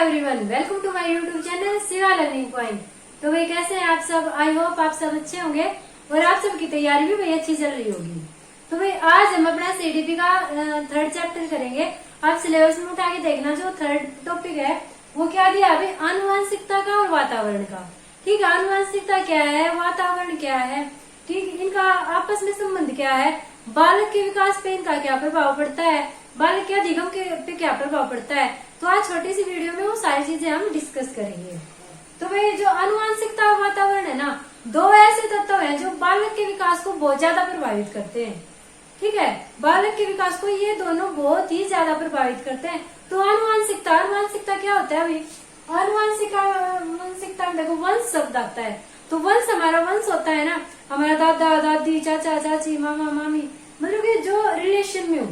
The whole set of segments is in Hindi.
Everyone, welcome to my YouTube channel Shiva learning point. तो भाई कैसे हैं आप सब? आई होप आप सब अच्छे होंगे और आप सबकी तैयारी भी भाई अच्छी चल रही होगी। तो भाई आज हम अपना सीडीपी का थर्ड चैप्टर करेंगे। आप सिलेबस में उठा के देखना, जो थर्ड टॉपिक है वो क्या दिया अभी, आनुवंशिकता का और वातावरण का। ठीक है, आनुवंशिकता क्या है, वातावरण क्या है, ठीक, इनका आपस में संबंध क्या है, बालक के विकास पे इनका क्या प्रभाव पड़ता है, बालक के अधिगम के पे क्या प्रभाव पड़ता है। तो आज छोटी सी वीडियो में वो सारी चीजें हम डिस्कस करेंगे। तो भाई जो आनुवंशिकता और वातावरण है ना, दो ऐसे तत्व हैं जो बालक के विकास को बहुत ज्यादा प्रभावित करते हैं। ठीक है, बालक के विकास को ये दोनों बहुत ही ज्यादा प्रभावित करते हैं। तो आनुवंशिकता क्या होता है अभी, आनुवंशिकता में देखो वंश शब्द आता है। तो वंश, हमारा वंश होता है ना, हमारा दादा दादी चाचा चाची मामा मामी, मतलब कि जो रिलेशन में हो।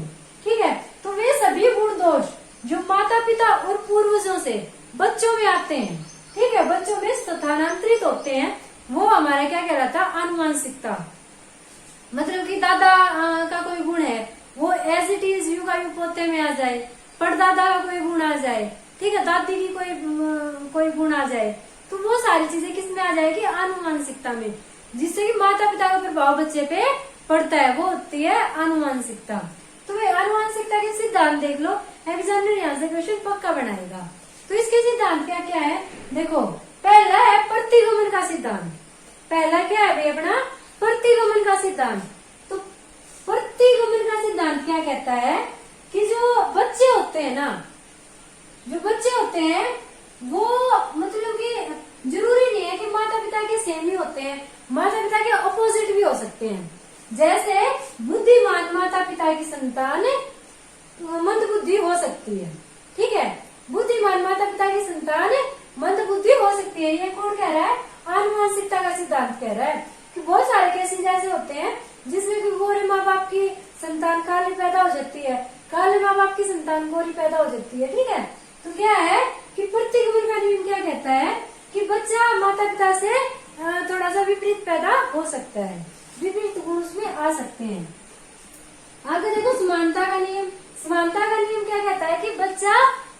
ठीक है, तो वे सभी गुण दोष जो माता पिता और पूर्वजों से बच्चों में आते हैं, ठीक है, बच्चों में स्थानांतरित होते हैं, वो हमारा क्या कहलाता है, आनुवंशिकता। मतलब कि दादा का कोई गुण है, वो एज इट इज यू का यू पोते में आ जाए, परदादा का कोई गुण आ जाए, ठीक है, दादी की कोई गुण आ जाए, तो वो सारी चीजें किस में आ जाएगी, आनुवंशिकता में, जिससे कि माता पिता का प्रभाव बच्चे पे पड़ता है, वो होती है आनुवंशिकता। तो भाई आनुवंशिकता के सिद्धांत देख लो, एग्जामिनर यहाँ से क्वेश्चन पक्का बनाएगा। तो इसके सिद्धांत क्या क्या है, देखो पहला है प्रतिगमन का सिद्धांत। पहला क्या है भाई अपना, प्रतिगमन का सिद्धांत। तो प्रतिगमन का सिद्धांत क्या कहता है कि जो बच्चे होते हैं ना, जो बच्चे होते हैं वो मतलब कि जरूरी नहीं है कि माता पिता के सेम ही होते हैं, माता पिता के अपोजिट भी हो सकते हैं। जैसे बुद्धिमान माता पिता की संतान मंद बुद्धि हो सकती है। ठीक है, बुद्धिमान माता पिता की संतान मंद बुद्धि हो सकती है। ये कौन कह रहा है, आनुवंशिकता का सिद्धांत कह रहा है कि बहुत सारे केसेस ऐसे होते हैं जिसमें कि गोरे माँ बाप की संतान काली पैदा हो जाती है, काले माँ बाप की संतान गोरी पैदा हो जाती है। ठीक है, तो क्या है कि प्रतिगमन का नियम क्या कहता है कि बच्चा माता पिता से थोड़ा सा विपरीत पैदा हो सकता है, विपरीत गुण उसमें आ सकते हैं। आगे देखो समानता का नियम। समानता का नियम क्या कहता है कि बच्चा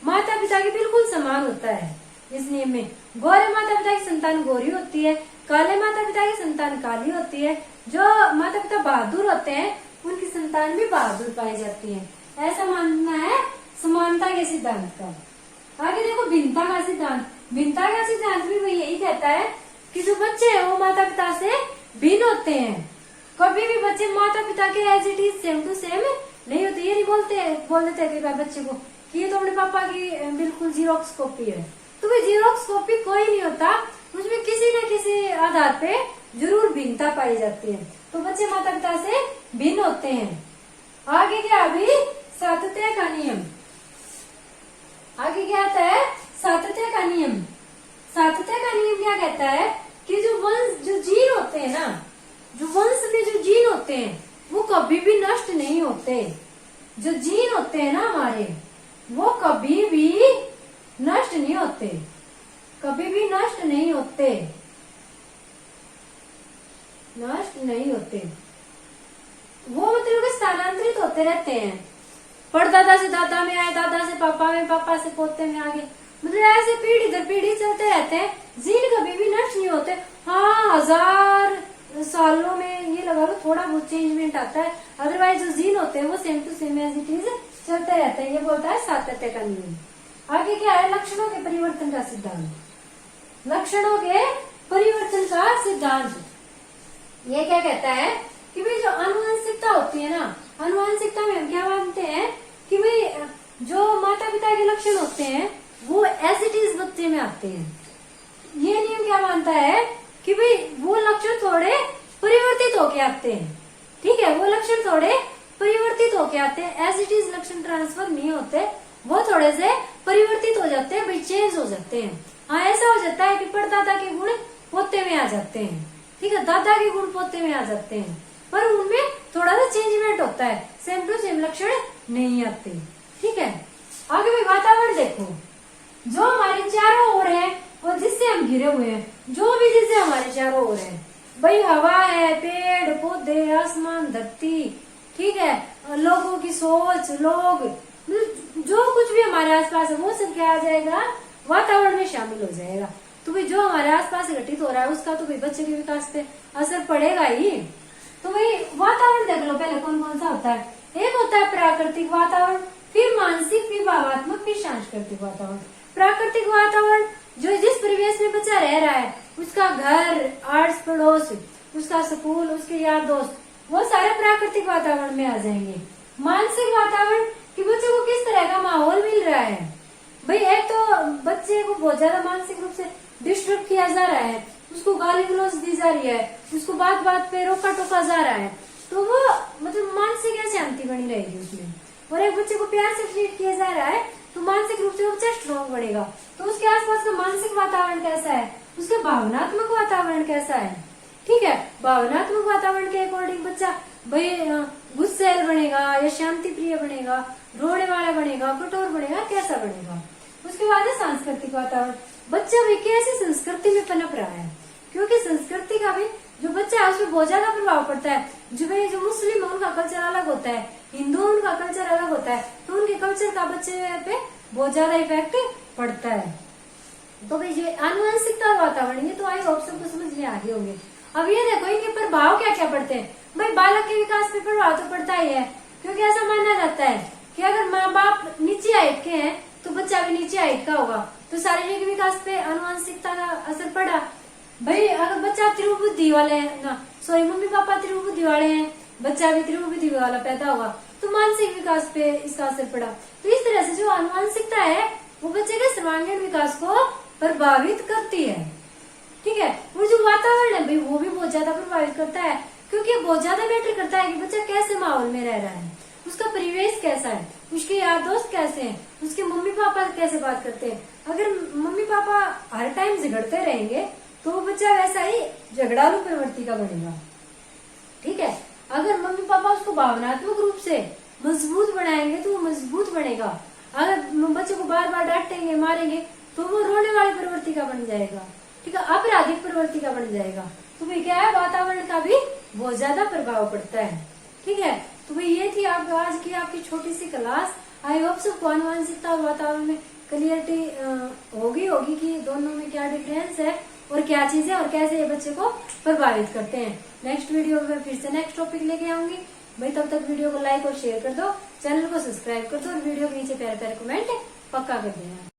माता पिता के बिल्कुल समान होता है। इस नियम में गोरे माता पिता की संतान गोरी होती है, काले माता पिता की संतान काली होती है, जो माता पिता बहादुर होते हैं उनकी संतान भी बहादुर पाई जाती है। ऐसा मानना है समानता के सिद्धांत का। आगे देखो भिन्नता का सिद्धांत। भिन्नता का सिद्धांत भी वही यही कहता है कि जो बच्चे हैं वो माता पिता से भिन्न होते हैं। कभी भी बच्चे माता पिता के as it is same to same नहीं होते। ये नहीं बोल देते कई बार बच्चे को कि ये तो अपने पापा की बिल्कुल जीरोक्स कॉपी है। तो भाई जीरोक्स कॉपी कोई नहीं होता, उसमें किसी न किसी आधार पे जरूर भिन्नता पाई जाती है। तो बच्चे माता पिता से भिन्न होते हैं। आगे क्या अभी, सातत्य का नियम। आगे क्या आता है, सातत्य का नियम। सातत्य का नियम क्या कहता है कि जो जीन होते हैं ना, जो वंश में जो जीन होते हैं वो कभी भी नष्ट नहीं होते। जो जीन होते हैं ना हमारे, वो कभी भी नष्ट नहीं होते, कभी भी नष्ट नहीं होते, नष्ट नहीं होते। वो मतलब स्थानांतरित होते रहते हैं, परदादा से दादा में आए, दादा से पापा में, पापा से पोते में आगे, मतलब ऐसे पीढ़ी दर पीढ़ी चलते रहते हैं। जीन कभी भी नष्ट नहीं होते। हाँ, 1000 सालों में ये लगा लो थोड़ा बहुत चेंजमेंट आता है, अदरवाइज जो जीन होते हैं वो same to same as it is चलते रहते हैं। ये बोलता है सातत्य का नियम। आगे क्या है, लक्षणों के परिवर्तन का सिद्धांत। लक्षणों के परिवर्तन का सिद्धांत ये क्या कहता है कि भाई जो आनुवंशिकता होती है ना, आनुवंशिकता में हम क्या मानते हैं कि भाई जो माता पिता के लक्षण होते हैं वो एज इट इज बच्चे में आते हैं। ये नियम क्या मानता है कि भाई वो लक्षण थोड़े परिवर्तित होके आते हैं। ठीक है, वो लक्षण थोड़े परिवर्तित होके आते हैं, एज इट इज लक्षण ट्रांसफर नहीं होते, वो थोड़े से परिवर्तित हो जाते हैं, भाई चेंज हो जाते हैं। हाँ, ऐसा हो जाता है कि परदादा के गुण पोते में आ जाते हैं, ठीक है, दादा के गुण पोते में आ जाते हैं, पर उनमें थोड़ा सा चेंजमेंट होता है, सेम टू सेम लक्षण नहीं आते। ठीक है, आगे भाई वातावरण देखो। जो हमारे चारों ओर है और जिससे हम घिरे हुए हैं, जो भी जिससे हमारे चारों ओर है, भाई हवा है, पेड़ पौधे, आसमान, धरती, ठीक है, लोगों की सोच, लोग, जो कुछ भी हमारे आसपास है वो सब क्या आ जाएगा, वातावरण में शामिल हो जाएगा। तो भाई जो हमारे आसपास घटित हो रहा है उसका तो भाई बच्चे के विकास पे असर पड़ेगा ही। तो भाई वातावरण देख लो पहले कौन कौन सा होता है। एक होता है प्राकृतिक वातावरण, फिर मानसिक, फिर भावात्मक, फिर सांस्कृतिक वातावरण। प्राकृतिक वातावरण जो जिस परिवेश में बच्चा रह रहा है, उसका घर, आस पड़ोस, उसका स्कूल, उसके यार दोस्त, वो सारे प्राकृतिक वातावरण में आ जाएंगे। मानसिक वातावरण कि बच्चे को किस तरह का माहौल मिल रहा है। भाई एक तो बच्चे को बहुत ज्यादा मानसिक रूप से डिस्टर्ब किया जा रहा है, उसको गाली गलौज दी जा रही है, उसको बात बात पे रोका टोका जा रहा है, तो वो मतलब मानसिक अशांति बनी रहेगी उसमें। और एक बच्चे को प्यार से ट्रीट किया जा रहा है तो मानसिक रूप से वो बच्चा स्ट्रॉन्ग बनेगा। तो उसके आसपास का मानसिक वातावरण कैसा है, उसके भावनात्मक वातावरण कैसा है। ठीक है, भावनात्मक वातावरण के अकॉर्डिंग बच्चा भाई गुस्सैल बनेगा या शांति प्रिय बनेगा, रोने वाला बनेगा, कठोर बनेगा, कैसा बनेगा। उसके बाद है सांस्कृतिक वातावरण, बच्चा भी कैसी संस्कृति में पनप रहा है, क्योंकि संस्कृति का भी जो बच्चा है उसमें बहुत ज्यादा प्रभाव पड़ता है। जो मुस्लिम है उनका कल्चर अलग होता है, हिंदू उनका कल्चर अलग होता है, तो उनके कल्चर का बच्चे पे बहुत ज्यादा इफेक्ट पड़ता है। तो भाई ये आनुवंशिकता वातावरण, ये तो आई होप सबको समझ में आ गए होंगे। अब ये देखो इनके प्रभाव क्या क्या पड़ते हैं। भाई बालक के विकास पे प्रभाव तो पड़ता ही है, क्योंकि ऐसा माना जाता है कि अगर माँ बाप नीचे हाइट के हैं तो बच्चा भी नीचे हाइट का होगा, तो शारीरिक विकास पे आनुवंशिकता का असर पड़ा। भाई अगर बच्चा त्रिभुबुद्धि वाले है ना, सॉरी मम्मी पापा त्रिभुबुद्धि वाले हैं, बच्चा भी त्रिभुबुद्धि वाला पैदा होगा, तो मानसिक विकास पे इसका असर पड़ा। तो इस तरह से जो आनुवंशिकता है वो बच्चे के सर्वांगीण विकास को प्रभावित करती है। ठीक है, और जो वातावरण है भाई वो भी बहुत ज्यादा प्रभावित करता है, क्योंकि बहुत ज्यादा मैटर करता है कि बच्चा कैसे माहौल में रह रहा है, उसका परिवेश कैसा है, उसके यार दोस्त कैसे हैं, उसके मम्मी पापा कैसे बात करते हैं। अगर मम्मी पापा हर टाइम झगड़ते रहेंगे तो वो बच्चा वैसा ही झगड़ालू प्रवृत्ति का बनेगा। ठीक है, अगर मम्मी पापा उसको भावनात्मक रूप से मजबूत बनाएंगे तो वो मजबूत बनेगा। अगर बच्चे को बार बार डांटेंगे मारेंगे तो वो रोने वाली प्रवृत्ति का बन जाएगा। ठीक है, आपराधिक प्रवृत्ति का बन जाएगा। तो भाई क्या है, वातावरण का भी बहुत ज्यादा प्रभाव पड़ता है। ठीक है, तो भाई ये थी आप आज की आपकी छोटी सी क्लास। आई होप सबको आनुवंशिकता और वातावरण में क्लियरिटी होगी कि दोनों में क्या डिफरेंस है और क्या चीजें और कैसे ये बच्चे को प्रभावित करते हैं। नेक्स्ट वीडियो में फिर से नेक्स्ट टॉपिक लेके आऊंगी। भाई तब तक वीडियो को लाइक और शेयर कर दो, चैनल को सब्सक्राइब कर दो और वीडियो के नीचे प्यारे प्यारे कमेंट पक्का कर देना।